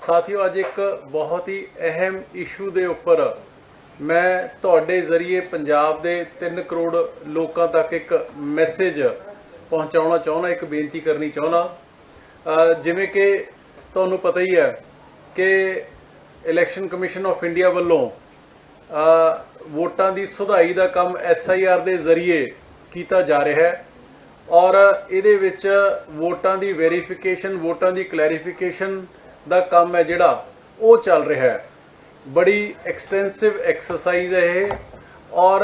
साथियों अज एक बहुत ही अहम इशू के उपर मैं तुहाडे जरिए पंजाब के 3 करोड़ लोगों तक एक मैसेज पहुँचाना चाहना, एक बेनती करनी चाहना। जिमें कि तुहानू पता ही है कि इलैक्शन कमीशन ऑफ इंडिया वालों वोटां की सुधाई का काम SIR के जरिए किया जा रहा है और इहदे विच वोटां की वेरीफिकेशन, वोटां की क्लैरीफिकेशन का काम है जिहड़ा वो चल रहा है। बड़ी एक्सटेंसिव एक्सरसाइज है ये और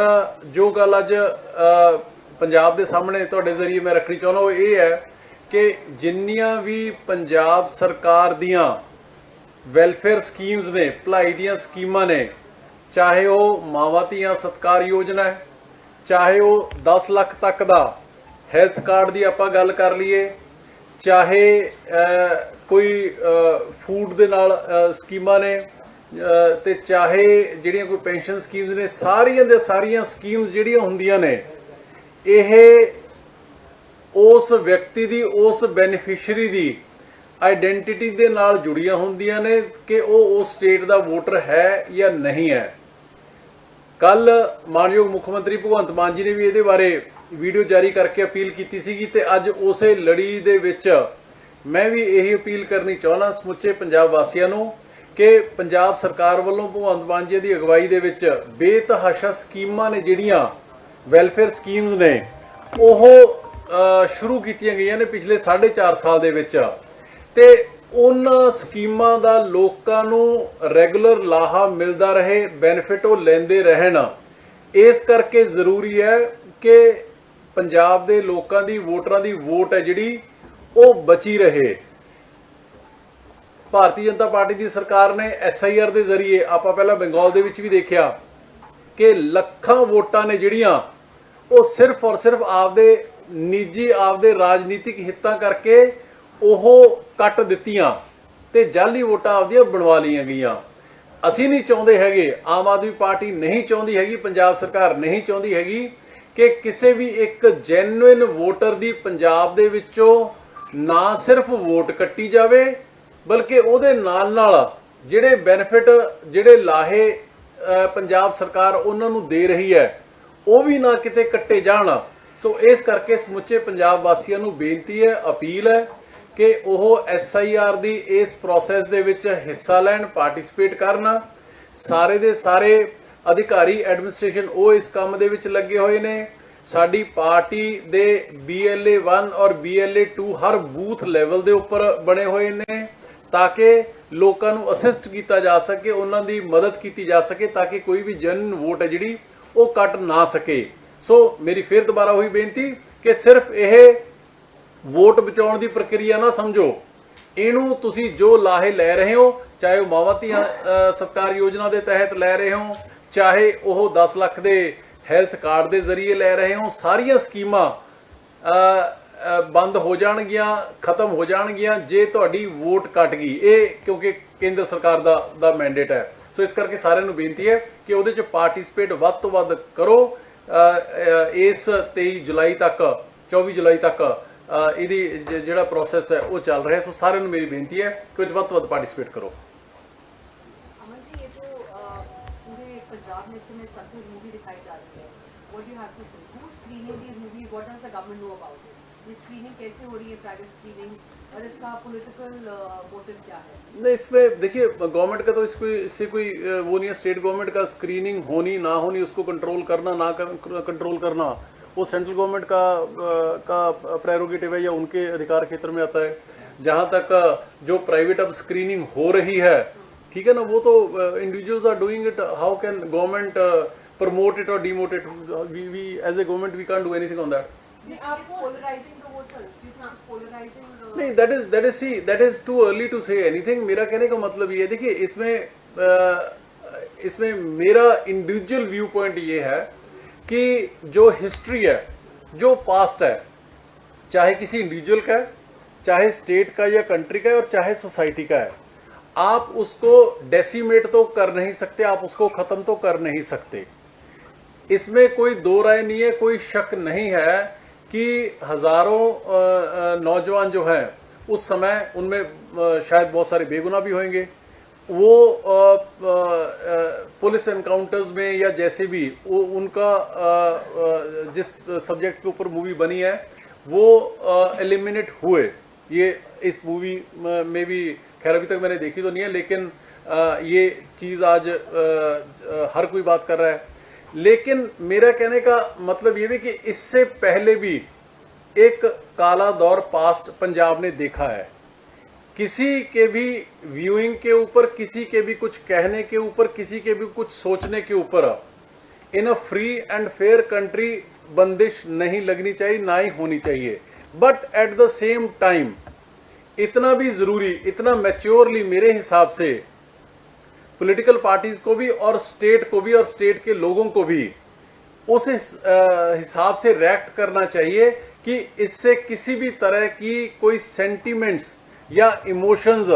जो गल अज पंजाब के सामने तुहाडे जरिए मैं रखनी चाहना वो ये है कि जिन्नियां भी पंजाब सरकार दियां वैलफेयर स्कीम्स ने, भलाई दियां स्कीमां ने, चाहे वो मावां धीआं सत्कार योजना है, चाहे वो 10 लाख तक का हैल्थ कार्ड की आपां गल कर लीए, चाहे कोई फूड दे नाल स्कीमां ने, ते चाहे जिहड़ियां कोई पेंशन स्कीम्स ने, सारियां दे सारियां स्कीम्स जिहड़ियां हुंदियां ने यह उस व्यक्ति की, उस बेनीफिशरी की आइडेंटिटी दे नाल जुड़ियां हुंदियां ने कि वो उस स्टेट का वोटर है या नहीं है। कल मानयोग मुख्यमंत्री भगवंत मान जी ने भी ये बारे वीडियो जारी करके अपील की सी ते अज उस लड़ी दे विच मैं भी यही अपील करनी चाहना समुचे पंजाब वासियों नूं कि पंजाब सरकार वालों भगवंत मान जी की अगवाई दे विच बेतहाशा स्कीमां ने, जिहड़ियां वैलफेयर स्कीम्स ने वो शुरू कीतियां गईयां ने पिछले 4.5 साल दे विच ते उन्हां स्कीमां दा लोकां नूं रैगूलर लाहा मिलदा रहे, बैनीफिट वो लैंदे रहन। इस करके जरूरी है कि पंजाब दे लोकां दी, वोटरां दी वोट है जिहड़ी वो बची रहे। भारतीय जनता पार्टी की सरकार ने SIR के जरिए आपां पहला बंगाल दे विच भी देखिया कि लखां वोटां ने जिहड़ियां वो सिर्फ और सिर्फ आपदे निजी, आपदे राजनीतिक हितां करके ਉਹ ਕੱਟ ਦਿੱਤੀਆਂ ਤੇ ਜਾਲੀ ਵੋਟਾਂ ਆਪਦੀਆਂ ਬਣਵਾ ਲਈਆਂ ਗਈਆਂ। ਅਸੀਂ ਨਹੀਂ ਚਾਹੁੰਦੇ ਹੈਗੇ, ਆਮ ਆਦਮੀ ਪਾਰਟੀ ਨਹੀਂ ਚਾਹੁੰਦੀ ਹੈਗੀ, ਪੰਜਾਬ ਸਰਕਾਰ ਨਹੀਂ ਚਾਹੁੰਦੀ ਹੈਗੀ ਕਿ ਕਿਸੇ ਵੀ ਇੱਕ ਜੈਨੂਇਨ ਵੋਟਰ ਦੀ ਪੰਜਾਬ ਦੇ ਵਿੱਚੋਂ ਨਾ ਸਿਰਫ ਵੋਟ ਕੱਟੀ ਜਾਵੇ ਬਲਕਿ ਉਹਦੇ ਨਾਲ ਜਿਹੜੇ ਬੈਨੀਫਿਟ, ਜਿਹੜੇ ਲਾਹੇ ਪੰਜਾਬ ਸਰਕਾਰ ਉਹਨਾਂ ਨੂੰ ਦੇ ਰਹੀ ਹੈ ਉਹ ਵੀ ਨਾ ਕਿਤੇ ਕੱਟੇ ਜਾਣ। ਸੋ ਇਸ ਕਰਕੇ ਸਮੁੱਚੇ ਪੰਜਾਬ ਵਾਸੀਆਂ ਨੂੰ ਬੇਨਤੀ ਹੈ, अपील है कि वह SIR की इस प्रोसैस दे विच हिस्सा लैन, पार्टिसिपेट करना। सारे दे सारे अधिकारी एडमिनिस्ट्रेशन वो इस काम दे विच लगे हुए ने। साडी पार्टी दे BLA 1 और BLA 2 हर बूथ लैवल दे उपर बने हुए ने ताकि लोगों को असिस्ट किया जा सके, उन्हों की मदद की जा सके ताकि कोई भी जन वोट है जिहड़ी वो कट ना सके। सो मेरी फिर दोबारा वही बेनती कि सिर्फ यह वोट बचाने की प्रक्रिया ना समझो, इनू तुसी जो लाहे लै रहे हो, चाहे वह मावां धीआं सत्कार योजना के तहत लै रहे हो, चाहे वह 10 लाख के हैल्थ कार्ड के जरिए लै रहे हो, सारिया स्कीमां बंद हो जाणगियां, खत्म हो जाणगियां जे तुहाडी वोट कट गई। ये क्योंकि केंद्र सरकार दा मैंडेट है। सो इस करके सारिਆਂ ਨੂੰ बेनती है कि ਉਹਦੇ 'ਚ पार्टिसिपेट ਵੱਧ ਤੋਂ ਵੱਧ करो। इस 23 जुलाई तक, 24 जुलाई तक ਇਹਦੀ ਜਿਹੜਾ प्रोसैस है वो चल रहा है। सो सारे ਨੂੰ मेरी बेनती है कि ਵੱਧ ਤੋਂ ਵੱਧ पार्टिसिपेट करो। अमन जी, ये जो पूरे पंजाब में से सब कुछ मूवी दिखाई जा रही है, व्हाट यू हैव टू से, who screening this movie, what does the government know about it, ये स्क्रीनिंग कैसे हो रही है, प्राइवेट स्क्रीनिंग, और इसका पॉलिटिकल मोटिव क्या है? नहीं, इसमें देखिए गवर्नमेंट का तो इससे कोई वो नहीं है। स्टेट गवर्नमेंट का स्क्रीनिंग होनी ना होनी, उसको कंट्रोल करना ना कंट्रोल करना वो सेंट्रल गवर्नमेंट का प्रेरोगेटिव है या उनके अधिकार क्षेत्र में आता है। जहाँ तक जो प्राइवेट अब स्क्रीनिंग हो रही है, ठीक है ना, वो तो individuals are doing it. How can government promote it और demote it? We as a government we can't do anything on that. नहीं, that is too early to say anything. मेरा कहने का मतलब ये है, देखिए इसमें मेरा इंडिविजुअल व्यू पॉइंट ये है कि जो हिस्ट्री है, जो पास्ट है, चाहे किसी इंडिविजुअल का है, चाहे स्टेट का या कंट्री का है, और चाहे सोसाइटी का है, आप उसको डेसिमेट तो कर नहीं सकते, आप उसको ख़त्म तो कर नहीं सकते। इसमें कोई दो राय नहीं है, कोई शक नहीं है कि हज़ारों नौजवान जो हैं उस समय उनमें शायद बहुत सारे बेगुनाह भी होंगे। वो पुलिस एनकाउंटर्स में या जैसे भी वो उनका जिस सब्जेक्ट के ऊपर मूवी बनी है वो एलिमिनेट हुए। ये इस मूवी में भी खैर अभी तक मैंने देखी तो नहीं है, लेकिन ये चीज़ आज हर कोई बात कर रहा है। लेकिन मेरा कहने का मतलब ये भी कि इससे पहले भी एक काला दौर पास्ट पंजाब ने देखा है। किसी के भी व्यूइंग के ऊपर, किसी के भी कुछ कहने के ऊपर, किसी के भी कुछ सोचने के ऊपर in a free and fair country बंदिश नहीं लगनी चाहिए, ना ही होनी चाहिए। But at the same time इतना भी जरूरी, इतना मैच्योरली मेरे हिसाब से पॉलिटिकल पार्टीज को भी और स्टेट को भी और स्टेट के लोगों को भी उस हिसाब से रिएक्ट करना चाहिए कि इससे किसी भी तरह की कोई सेंटीमेंट्स या इमोशंस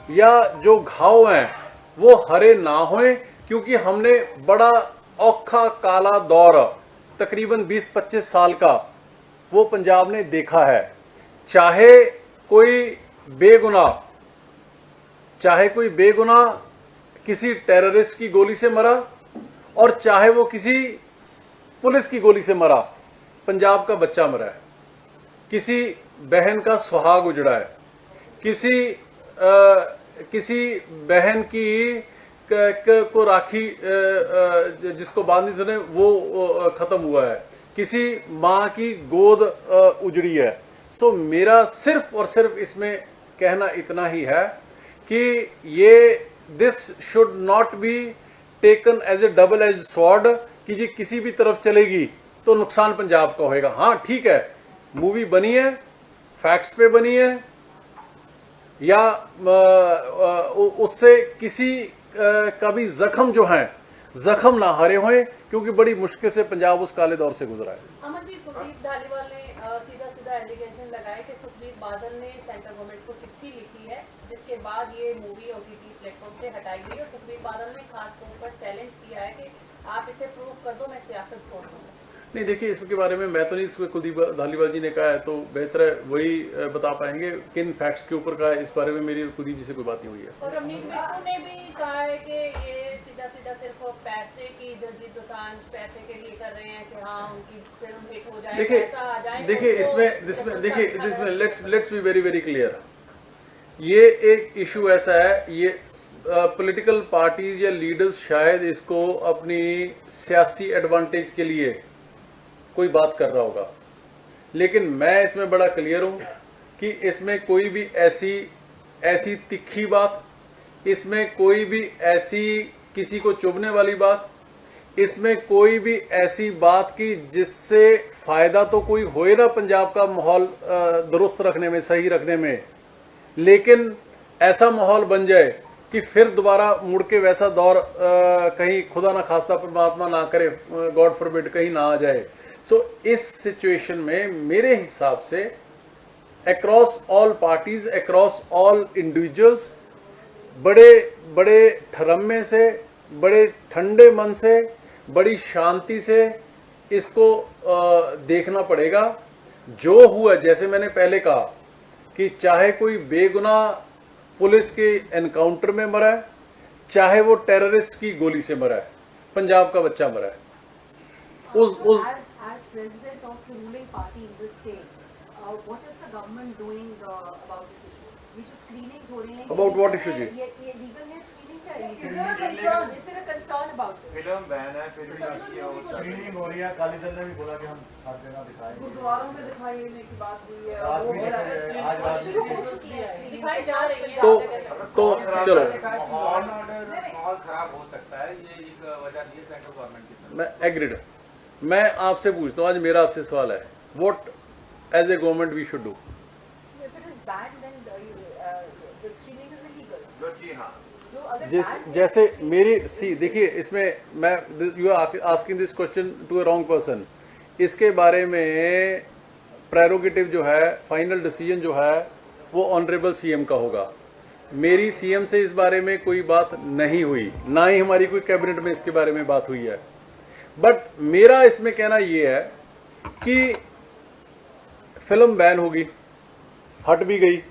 या जो घाव हैं वो हरे ना होएं, क्योंकि हमने बड़ा औखा काला दौर तकरीबन 20-25 साल का वो पंजाब ने देखा है। चाहे कोई बेगुनाह किसी टेररिस्ट की गोली से मरा और चाहे वो किसी पुलिस की गोली से मरा, पंजाब का बच्चा मरा है, किसी बहन का सुहाग उजड़ा है, किसी बहन की को राखी जिसको बांधी थी वो खत्म हुआ है, किसी माँ की गोद उजड़ी है। सो मेरा सिर्फ और सिर्फ इसमें कहना इतना ही है कि ये this should not be taken as a double एज स्वॉर्ड कि जी किसी भी तरफ चलेगी तो नुकसान पंजाब का होएगा। हाँ ठीक है, मूवी बनी है, फैक्ट्स पे बनी है, या उससे किसी का भी जख्म जो है जख्म ना हरे होए, क्योंकि बड़ी मुश्किल से पंजाब उस काले दौर से गुजरा है। अमन जी, कुलदीप धालीवाल ने सीधा एलिगेशन लगाया कि सुखबीर बादल ने सेंट्रल गवर्नमेंट को चिट्ठी लिखी है, जिसके बाद ये मूवी ओटीटी प्लेटफॉर्म से हटाई गई, और सुखबीर बादल ने खास तौर पर चैलेंज किया है कि आप इसे प्रूव कर दो, मैं सियासत छोड़ दूंगा। नहीं देखिए, इसके बारे में मैं तो नहीं, इसमें कुलदीप धालीवाल जी ने कहा है तो बेहतर है वही बता पाएंगे किन फैक्ट्स के ऊपर का है। इस बारे में मेरी कुलदीप जी से कोई बात नहीं हुई है। और रवनीत बिट्टू ने भी कहा है कि ये सीधा सिर्फ पैसे की दिलजीत दोसांझ पैसे के लिए कर रहे हैं कि हाँ उनकी फिल्म हिट हो जाए। देखिए इसमें let's be very very clear. ये एक इशू ऐसा है, ये पॉलिटिकल पार्टीज या लीडर्स शायद इसको अपनी सियासी एडवांटेज के लिए कोई बात कर रहा होगा, लेकिन मैं इसमें बड़ा क्लियर हूं कि इसमें कोई भी ऐसी तिखी बात, इसमें कोई भी ऐसी किसी को चुभने वाली बात, इसमें कोई भी ऐसी बात की जिससे फायदा तो कोई होए ना पंजाब का माहौल दुरुस्त रखने में, सही रखने में, लेकिन ऐसा माहौल बन जाए कि फिर दोबारा मुड़ के वैसा दौर कहीं खुदा ना खास्ता परमात्मा ना करे, गॉड फॉरबिड, कहीं ना आ जाए। सो इस सिचुएशन में मेरे हिसाब से across all parties, across all individuals, बड़े ठरम्मे से, बड़े ठंडे मन से, बड़ी शांति से इसको देखना पड़ेगा। जो हुआ, जैसे मैंने पहले कहा कि चाहे कोई बेगुनाह पुलिस के एनकाउंटर में मरा है, चाहे वो टेररिस्ट की गोली से मरा है, पंजाब का बच्चा मरा है। As president of the ruling party in this state, what is the government doing about this issue? ये जो screenings हो रही हैं, About what issue जी? ये legal है screening क्या है? Is there a concern about this? Film ban है, फिर भी स्क्रीनिंग हो रही है। अकाली दल ने भी बोला कि हम हर जगह दिखाएंगे, गुरुद्वारों में दिखाई देने की बात हुई है, आज वो भी बोला दिखाई है, है, आज बात शुरू हो चुकी है, दिखाई जा रही है। तो चलो, माहौल खराब हो सकता है, ये एक वजह नहीं है सेंट्रल गवर्नमेंट की। मैं एग्रीड। मैं आपसे पूछता हूँ, आज मेरा आपसे सवाल है, what as a government we should do? If it is banned, then the screening is illegal. जी हाँ, जो अगर जिस ban है, जैसे मेरी देखिए, इसमें मैं you are asking this question to a wrong person. इसके बारे में प्रेरोगेटिव जो है, फाइनल डिसीजन जो है वो ऑनरेबल सीएम का होगा। मेरी सीएम से इस बारे में कोई बात नहीं हुई, ना ही हमारी कोई कैबिनेट में इसके बारे में बात हुई है। बट मेरा इसमें कहना यह है कि फिल्म बैन होगी, हट भी गई,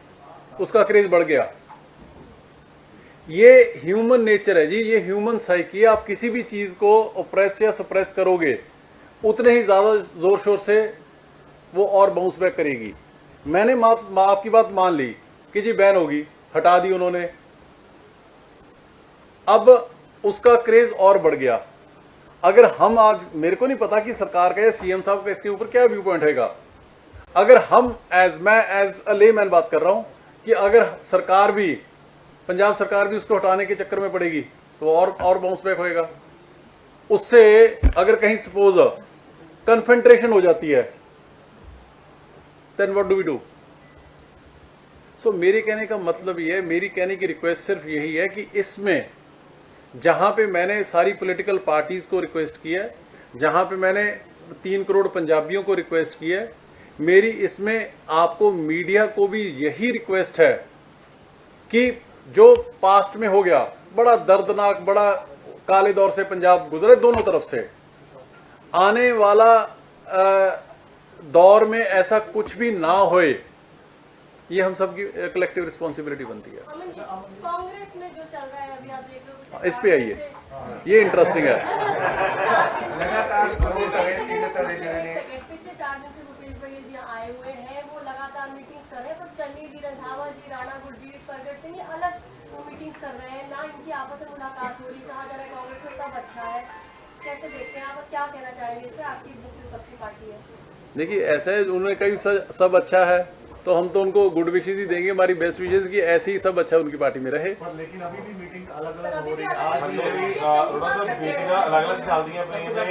उसका क्रेज बढ़ गया। ये ह्यूमन नेचर है जी, ये ह्यूमन साइकी है। आप किसी भी चीज को ऑप्रेस या सप्रेस करोगे उतने ही ज्यादा जोर शोर से वो और बाउंस बैक करेगी। मैंने आपकी बात मान ली कि जी बैन होगी, हटा दी उन्होंने, अब उसका क्रेज और बढ़ गया। अगर हम आज, मेरे को नहीं पता कि सरकार का या सीएम साहब का इसके ऊपर क्या व्यू पॉइंट रहेगा, अगर हम मैं एज अ लेमैन बात कर रहा हूं कि अगर सरकार भी, पंजाब सरकार भी उसको हटाने के चक्कर में पड़ेगी तो और बाउंस बैक होएगा। उससे अगर कहीं सपोज कन्फेंट्रेशन हो जाती है, then what do we do? So मेरे कहने का मतलब ये है, मेरी कहने की रिक्वेस्ट सिर्फ यही है कि इसमें जहां पे मैंने सारी पॉलिटिकल पार्टीज को रिक्वेस्ट की है, जहां पे मैंने 3 करोड़ पंजाबियों को रिक्वेस्ट की है, मेरी इसमें आपको मीडिया को भी यही रिक्वेस्ट है कि जो पास्ट में हो गया, बड़ा दर्दनाक, बड़ा काले दौर से पंजाब गुजरे दोनों तरफ से, आने वाला दौर में ऐसा कुछ भी ना होए, ये हम सबकी कलेक्टिव रिस्पॉन्सिबिलिटी बनती है। कांग्रेस में जो चल रहा है अभी आप देख लो, इस पे आइए, ये इंटरेस्टिंग है। लगातार पिछले 4 दिन से भूपेश भैया जी आए हुए हैं, वो लगातार मीटिंग कर रहे हैं, पर चन्नी जी, रंधावा जी, राणा गुरजीत, प्रगट सिंह, ये अलग मीटिंग कर रहे हैं, ना इनकी आपस में मुलाकात हो रही। कहा जा रहा है कांग्रेस में सब अच्छा है, कैसे देखते हैं आप, क्या कहना चाहेंगे इससे? आपकी मुख्य विपक्षी पार्टी है। देखिए ऐसा है, उन्होंने कही सब अच्छा है तो हम तो उनको गुड विशेज ही देंगे, हमारी बेस्ट विशेज की ऐसे ही सब अच्छा उनकी पार्टी में रहे। पर लेकिन अभी भी मीटिंग अलग अलग हो रही है। आज भी थोड़ा सा मीटिंगां अलग अलग ਚੱਲਦੀਆਂ ਪਈਆਂ ਨੇ।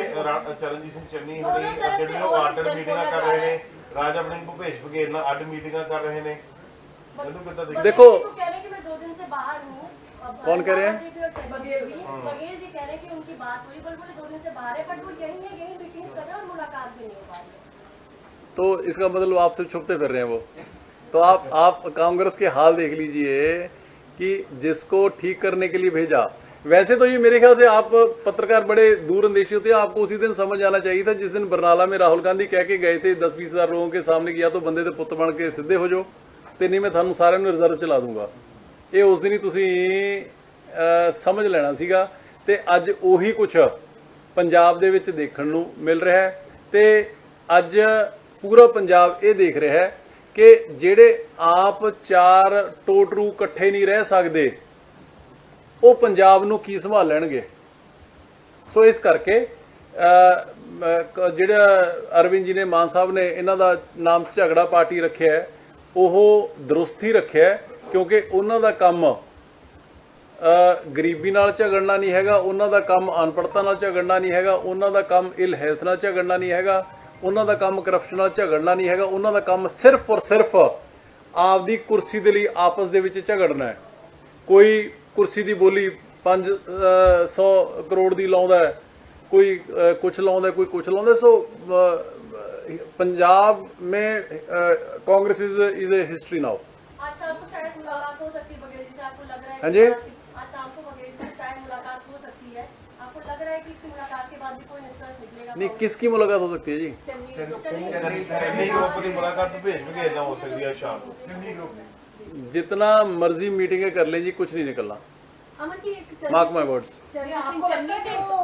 ਚਰਨਜੀਤ ਸਿੰਘ ਚੰਨੀ ਹੁਣੀ ਜਿਹੜੇ ਉਹ ਆਰਡਰ ਮੀਟਿੰਗਾਂ ਕਰ ਰਹੇ ਨੇ, ਰਾਜਾ ਵੜਿੰਗ ਭੁਪੇਸ਼ ਬਘੇਲ ਨਾਲ ਅੱਡ ਮੀਟਿੰਗਾਂ ਕਰ ਰਹੇ ਨੇ। ਮੈਨੂੰ ਕਿੱਦਾਂ ਦੇਖਦੇ? देखो, कह रहे हैं कि मैं 2 दिन से बाहर हूँ। कौन कह रहे हैं? बघेल जी कह रहे हैं कि उनकी बात हुई, पर बोले 2 दिन से बाहर है, बट वो यही है, यही मीटिंग कर रहे हैं और मुलाकात भी नहीं हो पा रही है। तो इसका मतलब आपसे छुपते फिर रहे हैं वो। तो आप कांग्रेस के हाल देख लीजिए कि जिसको ठीक करने के लिए भेजा, वैसे तो ये मेरे ख्याल से आप पत्रकार बड़े दूरंदेशी होते हैं, आपको उसी दिन समझ आना चाहिए था जिस दिन बरनाला में राहुल गांधी कह के गए थे 10-20 हज़ार लोगों के सामने किया तो बंदे ते पुत्त बन के सिद्धे हो जाओ ਤੇ नहीं मैं थानू सारे ਨੂੰ रिजर्व चला दूंगा। ये उस दिन ही तुसी समझ लेना सीगा। ਤੇ ਅੱਜ ਉਹੀ ਕੁਝ ਪੰਜਾਬ ਦੇ ਵਿੱਚ ਦੇਖਣ ਨੂੰ ਮਿਲ ਰਿਹਾ ਹੈ ਤੇ ਅੱਜ ਪੂਰਾ ਪੰਜਾਬ ਇਹ ਦੇਖ ਰਿਹਾ ਹੈ ਕਿ ਜਿਹੜੇ ਆਪ 4 ਟੋਟਰੂ ਇਕੱਠੇ ਨਹੀਂ ਰਹਿ ਸਕਦੇ ਉਹ ਪੰਜਾਬ ਨੂੰ ਕੀ ਸੰਭਾਲ ਲੈਣਗੇ। ਸੋ ਇਸ ਕਰਕੇ ਜਿਹੜਾ ਅਰਵਿੰਦ ਜੀ ਨੇ, ਮਾਨ ਸਾਹਿਬ ਨੇ ਇਹਨਾਂ ਦਾ ਨਾਮ ਝਗੜਾ ਪਾਰਟੀ ਰੱਖਿਆ ਹੈ, ਉਹ ਦਰੁਸਤ ਹੀ ਰੱਖਿਆ ਹੈ ਕਿਉਂਕਿ ਉਹਨਾਂ ਦਾ ਕੰਮ ਗਰੀਬੀ ਨਾਲ ਝਗੜਨਾ ਨਹੀਂ ਹੈਗਾ, ਉਹਨਾਂ ਦਾ ਕੰਮ ਅਨਪੜ੍ਹਤਾ ਨਾਲ ਝਗੜਨਾ ਨਹੀਂ ਹੈਗਾ, ਉਹਨਾਂ ਦਾ ਕੰਮ ਇਲ ਹੈਲਥ ਨਾਲ ਝਗੜਨਾ ਨਹੀਂ ਹੈਗਾ, ਉਹਨਾਂ ਦਾ ਕੰਮ ਕਰਪਸ਼ਨ ਨਾਲ ਝਗੜਨਾ ਨਹੀਂ ਹੈਗਾ, ਉਹਨਾਂ ਦਾ ਕੰਮ ਸਿਰਫ ਔਰ ਸਿਰਫ ਆਪਦੀ ਕੁਰਸੀ ਦੇ ਲਈ ਆਪਸ ਦੇ ਵਿੱਚ ਝਗੜਨਾ ਹੈ। ਕੋਈ ਕੁਰਸੀ ਦੀ ਬੋਲੀ 500 ਕਰੋੜ ਦੀ ਲਾਉਂਦਾ ਹੈ, ਕੋਈ ਕੁਛ ਲਾਉਂਦਾ, ਕੋਈ ਕੁਛ ਲਾਉਂਦਾ। ਸੋ पंजाब में Congress is a history now. आज शाम को शायद मुलाकात हो सकती है बघेल जी से, आपको लग रहा है? हाँ जी, आज शाम को बघेल जी से शायद मुलाकात हो सकती है, आपको लग रहा है कि इसकी मुलाकात के बाद भी कोई निष्कर्ष निकलेगा? नहीं, किसकी मुलाकात हो सकती है जी? ਚੰਨੀ ਗਰੁੱਪ ਦੀ ਮੁਲਾਕਾਤ ਭੁਪੇਸ਼ ਬਘੇਲ ਨਾਲ ਹੋ ਸਕਦੀ ਹੈ ਸ਼ਾਮ ਨੂੰ। ਚੰਨੀ ਗਰੁੱਪ जितना मर्जी मीटिंगें कर ले जी, कुछ नहीं निकलना। अमन जी, एक मार्क माय वर्ड्स। आपको लगता है कि वो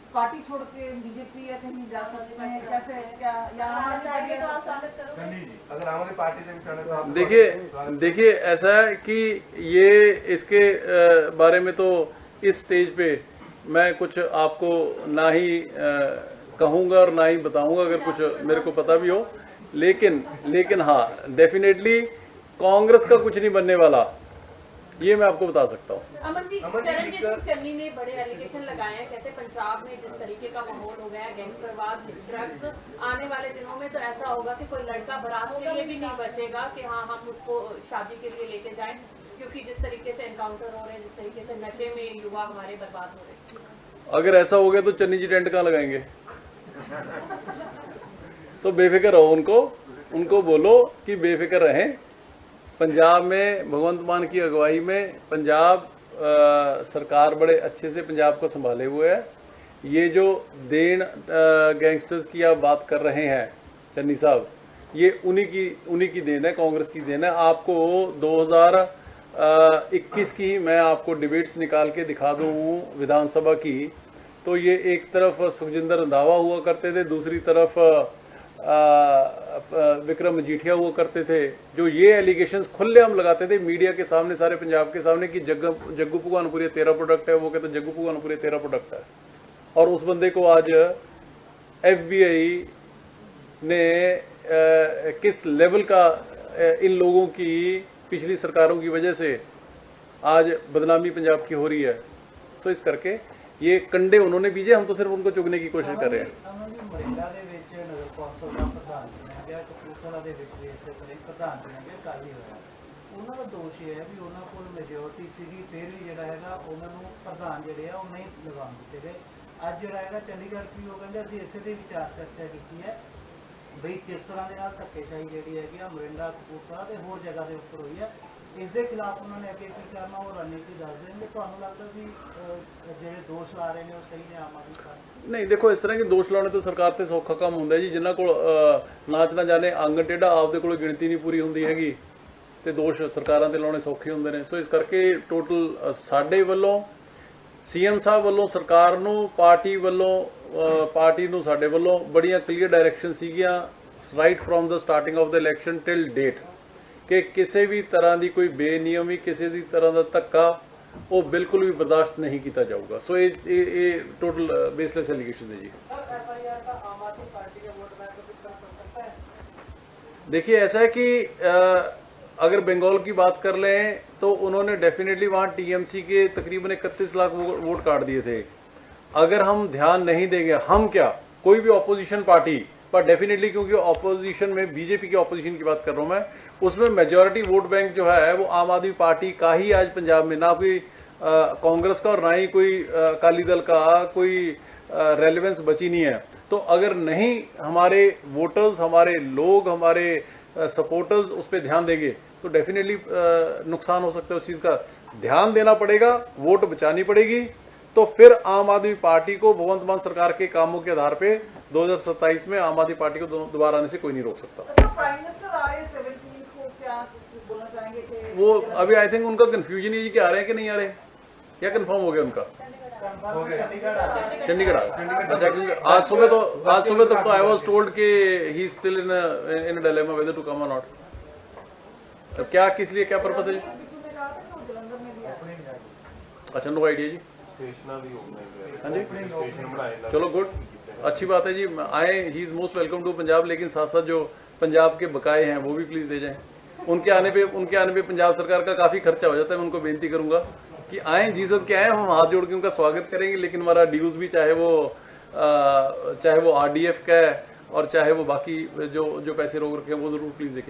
पार्टी छोड़ के बीजेपी या कहीं जा सकते हैं, कैसे क्या यहाँ चाहिए तो आप स्वागत करो। अगर हमारी पार्टी से भी तो आप देखिए ऐसा है कि ये इसके बारे में तो इस स्टेज पे मैं कुछ आपको ना ही कहूँगा और ना ही बताऊँगा अगर कुछ मेरे को पता भी हो, लेकिन हाँ, डेफिनेटली कांग्रेस का कुछ नहीं बनने वाला, ये मैं आपको बता सकता हूँ। अमन जी, चरणजीत सिंह चन्नी ने बड़े एलिगेशन लगाए हैं, कहते पंजाब में जिस तरीके का माहौल हो गया, गैंगस्टरवाद, ड्रग्स, आने वाले दिनों में तो ऐसा होगा कि कोई लड़का बारात के लिए भी नहीं बचेगा कि हाँ हम उसको शादी के लिए लेके जाएं, क्योंकि जिस तरीके से एनकाउंटर हो रहे हैं, जिस तरीके से नशे में युवा हमारे बर्बाद हो रहे हैं। अगर ऐसा हो गया तो चन्नी जी टेंट कहाँ लगाएंगे? सो बेफिक्र रहो, उनको बोलो कि बेफिक्र रहें। पंजाब में भगवंत मान की अगुवाई में पंजाब सरकार बड़े अच्छे से पंजाब को संभाले हुए है। ये जो देन गैंगस्टर्स की आप बात कर रहे हैं चन्नी साहब, ये उन्हीं की देन है, कांग्रेस की देन है। आपको 2021 की मैं आपको डिबेट्स निकाल के दिखा दूं विधानसभा की, तो ये एक तरफ सुखजिंदर रंधावा हुआ करते थे, दूसरी तरफ विक्रम मजीठिया हुआ करते थे, जो ये एलिगेशंस खुलेआम लगाते थे मीडिया के सामने, सारे पंजाब के सामने कि जग्गू भगवानपुरी तेरा प्रोडक्ट है। वो कहते जग्गू भगवानपुरी तेरा प्रोडक्ट है। और उस बंदे को आज FBI ने किस लेवल का इन लोगों की पिछली सरकारों की वजह से आज बदनामी पंजाब की हो रही है। सो इस करके ये कंडे उन्होंने बीजे, हम तो सिर्फ उनको चुगने की कोशिश कर रहे हैं। ਮਰਿੰਡਾ ਦੇ ਵਿੱਚ ਨਗਰ ਕੌਂਸਲ ਦਾ ਪ੍ਰਧਾਨ ਚੁਣਿਆ ਗਿਆ, ਕਪੂਰਥਲਾ ਦੇ ਵਿੱਚ ਵੀ ਇਸੇ ਤਰ੍ਹਾਂ ਹੀ ਪ੍ਰਧਾਨ ਚੁਣਿਆ ਗਿਆ, ਕੱਲ੍ਹ ਹੀ ਹੋਇਆ। ਉਹਨਾਂ ਦਾ ਦੋਸ਼ ਇਹ ਹੈ ਵੀ ਉਹਨਾਂ ਕੋਲ ਮੈਜੋਰਟੀ ਸੀਗੀ, ਫਿਰ ਵੀ ਜਿਹੜਾ ਹੈਗਾ ਉਹਨਾਂ ਨੂੰ ਪ੍ਰਧਾਨ ਜਿਹੜੇ ਆ ਉਹ ਨਹੀਂ ਲਗਾਉਣ ਦਿੱਤੇ ਗਏ। ਅੱਜ ਜਿਹੜਾ ਹੈਗਾ ਚੰਡੀਗੜ੍ਹ ਵੀ ਉਹ ਕਹਿੰਦੇ ਅਸੀਂ ਇਸੇ ਦੇ ਵਿਚਾਰ ਚਰਚਾ ਕੀਤੀ ਹੈ ਬਈ ਕਿਸ ਤਰ੍ਹਾਂ ਦੇ ਨਾਲ ਧੱਕੇਸ਼ਾਹੀ ਜਿਹੜੀ ਹੈਗੀ ਆ ਮਰਿੰਡਾ, ਕਪੂਰਥਲਾ ਤੇ ਹੋਰ ਜਗ੍ਹਾ ਦੇ ਉੱਪਰ ਹੋਈ ਹੈ। ਇਸ ਦੇ ਖਿਲਾਫ ਉਹਨਾਂ ਨੇ ਅੱਗੇ ਕੀ ਕਰਨਾ ਉਹ ਰਣਨੀਤੀ ਦੱਸ ਦੇਣਗੇ। ਤੁਹਾਨੂੰ ਲੱਗਦਾ ਵੀ ਜਿਹੜੇ ਦੋਸ਼ ਲਾ ਰਹੇ ਨੇ ਉਹ ਸਹੀ ਨੇ ਆਮ ਆਦਮੀ ਪਾਰਟੀ? नहीं देखो, इस तरह के दोष लाने तो सरकार ते सौखा काम ਹੁੰਦਾ ਜੀ। ਜਿਨ੍ਹਾਂ ਕੋਲ ਨਾਚ ਨਾ ਜਾਣੇ ਆਂਗਣ ਟੇਢਾ, ਆਪਦੇ ਕੋਲ ਗਿਣਤੀ ਨਹੀਂ ਪੂਰੀ ਹੁੰਦੀ ਹੈਗੀ, ਤੇ ਦੋਸ਼ ਸਰਕਾਰਾਂ ਤੇ ਲਾਉਣੇ ਸੌਖੇ ਹੁੰਦੇ ਨੇ। ਸੋ ਇਸ ਕਰਕੇ ਟੋਟਲ ਸਾਡੇ ਵੱਲੋਂ, CM ਸਾਹਿਬ ਵੱਲੋਂ, ਸਰਕਾਰ ਨੂੰ, ਪਾਰਟੀ ਵੱਲੋਂ, ਪਾਰਟੀ ਨੂੰ ਸਾਡੇ ਵੱਲੋਂ ਬੜੀਆਂ ਕਲੀਅਰ ਡਾਇਰੈਕਸ਼ਨ ਸੀਗੀਆਂ right from the starting of the election till date ਕਿ ਕਿਸੇ ਵੀ ਤਰ੍ਹਾਂ ਦੀ ਕੋਈ ਬੇਨਿਯਮੀ, ਕਿਸੇ ਦੀ ਤਰ੍ਹਾਂ ਦਾ ਧੱਕਾ ਉਹ ਬਿਲकुल भी बर्दाश्त नहीं किया जाऊगा। सो ये टोटल बेसलेस एलिगेशन है जी। देखिए ऐसा है कि अगर बंगाल की बात कर लें तो उन्होंने डेफिनेटली वहाँ TMC के तकरीबन 31 लाख वोट काट दिए थे। अगर हम ध्यान नहीं देंगे, हम क्या कोई भी ऑपोजिशन पार्टी, पर डेफिनेटली क्योंकि ऑपोजिशन में BJP की ऑपोजिशन की बात कर रहा हूँ मैं, उसमें मेजॉरिटी वोट बैंक जो है वो आम आदमी पार्टी का ही आज पंजाब में, ना कोई कांग्रेस का और ना ही कोई अकाली दल का कोई रेलेवेंस बची नहीं है। तो अगर नहीं हमारे वोटर्स, हमारे लोग, हमारे सपोर्टर्स उस पर ध्यान देंगे तो डेफिनेटली नुकसान हो सकता है। उस चीज़ का ध्यान देना पड़ेगा, वोट बचानी पड़ेगी। तो फिर आम आदमी पार्टी को भगवंत मान सरकार के कामों के आधार पे 2027 में आम आदमी पार्टी को दोबारा आने से कोई नहीं रोक सकता। प्राइम मिनिस्टर आ रहे हैं 17 को, क्या बोलना चाहेंगे कि वो अभी आई थिंक उनका कंफ्यूजन है जी कि आ रहे हैं कि नहीं आ रहे, या कंफर्म हो गया उनका? चंडीगढ़ अच्छा, क्योंकि आज सुबह तक तो आई वाज टोल्ड कि he still in dilemma whether to come और नॉट। अब क्या, किस लिए, क्या पर्पस है जी? अच्छा, नो आइडिया जी। ਸਟੇਸ਼ਨਾਂ ਦੀ organize हाँ जी, ਸਟੇਸ਼ਨ ਬਣਾਏ ਨਾ। चलो गुड, अच्छी बात है जी। आए, he is most welcome to Punjab, लेकिन साथ साथ जो पंजाब के बकाए हैं वो भी प्लीज दे जाएं। उनके आने पे पंजाब सरकार का काफी खर्चा हो जाता है। मैं उनको बेनती करूंगा कि आए, जी सब के आए, हम हाथ जोड़ के उनका स्वागत करेंगे, लेकिन हमारा ड्यूज भी चाहे वो RDF का है और चाहे वो बाकी जो पैसे रोक रखे हैं वो जरूर प्लीज देखे